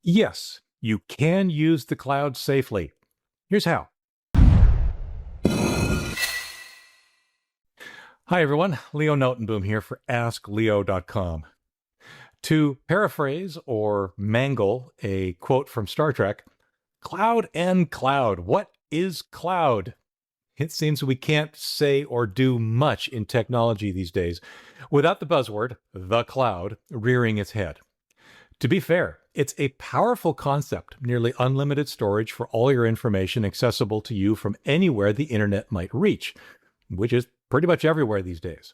Yes, you can use the cloud safely. Here's how. Hi, everyone. Leo Notenboom here for askleo.com. To paraphrase or mangle a quote from Star Trek, cloud and cloud. What is cloud? It seems we can't say or do much in technology these days without the buzzword, the cloud, rearing its head. To be fair, it's a powerful concept, nearly unlimited storage for all your information accessible to you from anywhere the internet might reach, which is pretty much everywhere these days.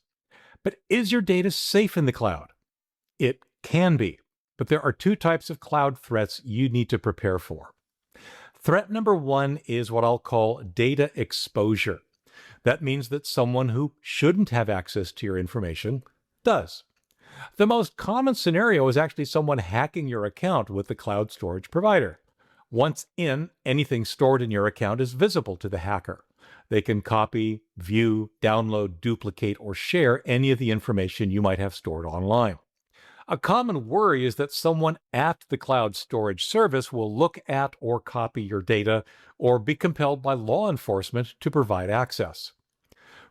But is your data safe in the cloud? It can be, but there are two types of cloud threats you need to prepare for. Threat number one is what I'll call data exposure. That means that someone who shouldn't have access to your information does. The most common scenario is actually someone hacking your account with the cloud storage provider. Once in, anything stored in your account is visible to the hacker. They can copy, view, download, duplicate, or share any of the information you might have stored online. A common worry is that someone at the cloud storage service will look at or copy your data or be compelled by law enforcement to provide access.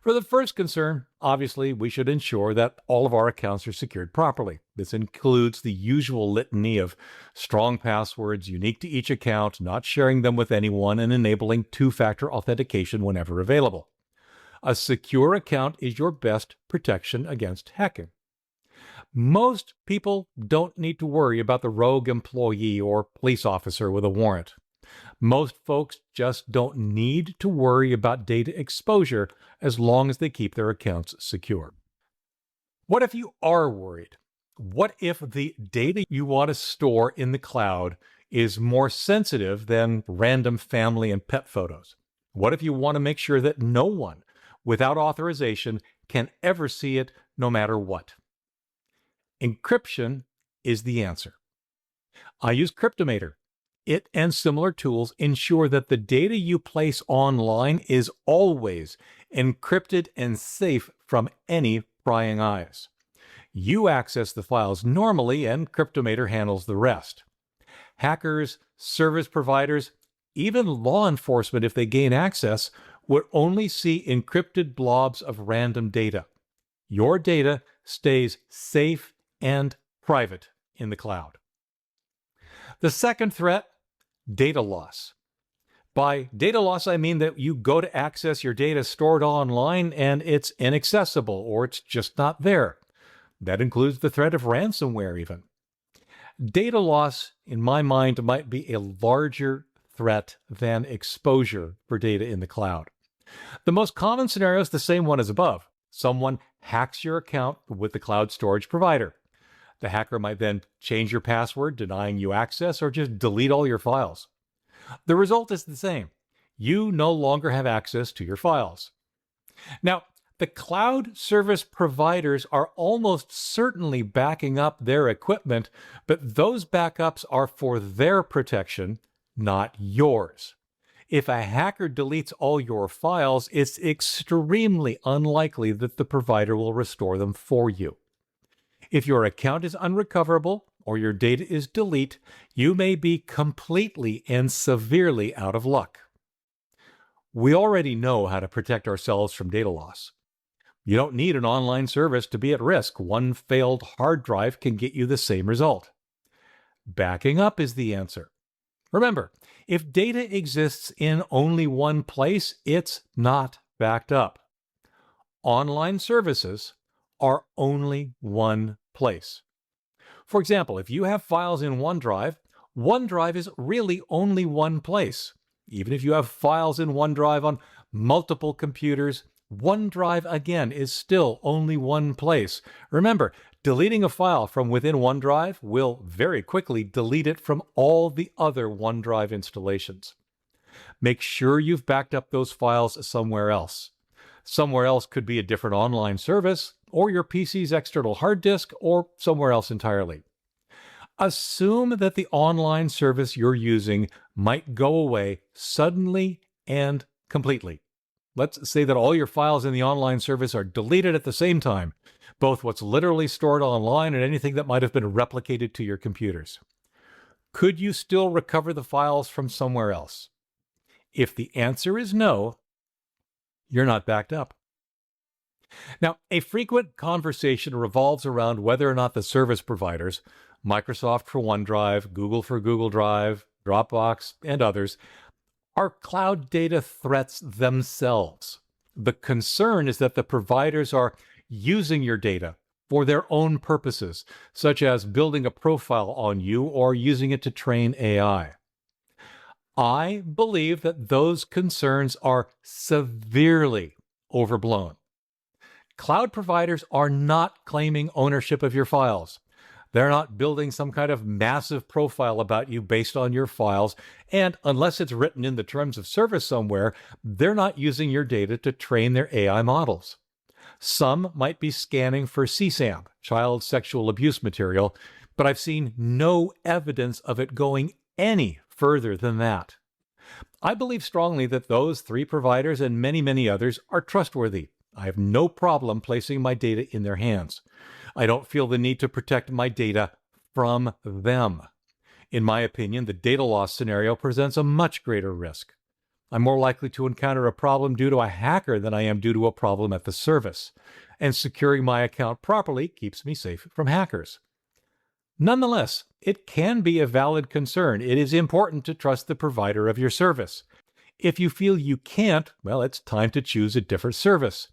For the first concern, obviously, we should ensure that all of our accounts are secured properly. This includes the usual litany of strong passwords unique to each account, not sharing them with anyone, and enabling two-factor authentication whenever available. A secure account is your best protection against hacking. Most people don't need to worry about the rogue employee or police officer with a warrant. Most folks just don't need to worry about data exposure as long as they keep their accounts secure. What if you are worried? What if the data you want to store in the cloud is more sensitive than random family and pet photos? What if you want to make sure that no one without authorization can ever see it no matter what? Encryption is the answer. I use Cryptomator. It and similar tools ensure that the data you place online is always encrypted and safe from any prying eyes. You access the files normally, and Cryptomator handles the rest. Hackers, service providers, even law enforcement, if they gain access, would only see encrypted blobs of random data. Your data stays safe and private in the cloud. The second threat, data loss. By data loss, I mean that you go to access your data stored online and it's inaccessible or it's just not there. That includes the threat of ransomware even. Data loss, in my mind, might be a larger threat than exposure for data in the cloud. The most common scenario is the same one as above. Someone hacks your account with the cloud storage provider. The hacker might then change your password, denying you access, or just delete all your files. The result is the same. You no longer have access to your files. Now, the cloud service providers are almost certainly backing up their equipment, but those backups are for their protection, not yours. If a hacker deletes all your files, it's extremely unlikely that the provider will restore them for you. If your account is unrecoverable or your data is deleted, you may be completely and severely out of luck. We already know how to protect ourselves from data loss. You don't need an online service to be at risk. One failed hard drive can get you the same result. Backing up is the answer. Remember, if data exists in only one place, it's not backed up. Online services are only one place. For example, if you have files in OneDrive, OneDrive is really only one place. Even if you have files in OneDrive on multiple computers, OneDrive again is still only one place. Remember, deleting a file from within OneDrive will very quickly delete it from all the other OneDrive installations. Make sure you've backed up those files somewhere else. Somewhere else could be a different online service, or your PC's external hard disk, or somewhere else entirely. Assume that the online service you're using might go away suddenly and completely. Let's say that all your files in the online service are deleted at the same time, both what's literally stored online and anything that might have been replicated to your computers. Could you still recover the files from somewhere else? If the answer is no, you're not backed up. Now, a frequent conversation revolves around whether or not the service providers, Microsoft for OneDrive, Google for Google Drive, Dropbox, and others, are cloud data threats themselves. The concern is that the providers are using your data for their own purposes, such as building a profile on you or using it to train AI. I believe that those concerns are severely overblown. Cloud providers are not claiming ownership of your files. They're not building some kind of massive profile about you based on your files, and unless it's written in the terms of service somewhere, they're not using your data to train their AI models. Some might be scanning for CSAM, child sexual abuse material, but I've seen no evidence of it going any further than that. I believe strongly that those three providers and many, many others are trustworthy. I have no problem placing my data in their hands. I don't feel the need to protect my data from them. In my opinion, the data loss scenario presents a much greater risk. I'm more likely to encounter a problem due to a hacker than I am due to a problem at the service, and securing my account properly keeps me safe from hackers. Nonetheless, it can be a valid concern. It is important to trust the provider of your service. If you feel you can't, well, it's time to choose a different service.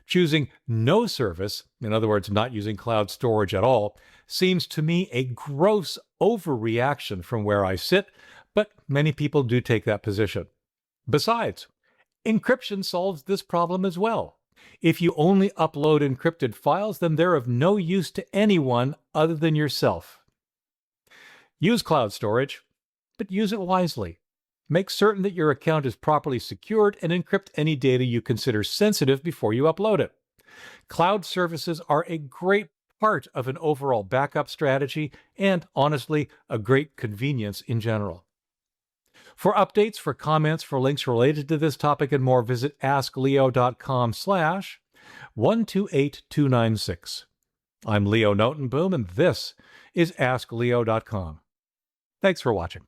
Choosing no service, in other words, not using cloud storage at all, seems to me a gross overreaction from where I sit, but many people do take that position. Besides, encryption solves this problem as well. If you only upload encrypted files, then they're of no use to anyone other than yourself. Use cloud storage, but use it wisely. Make certain that your account is properly secured and encrypt any data you consider sensitive before you upload it. Cloud services are a great part of an overall backup strategy and, honestly, a great convenience in general. For updates, for comments, for links related to this topic and more, visit askleo.com/128296. I'm Leo Notenboom, and this is askleo.com. Thanks for watching.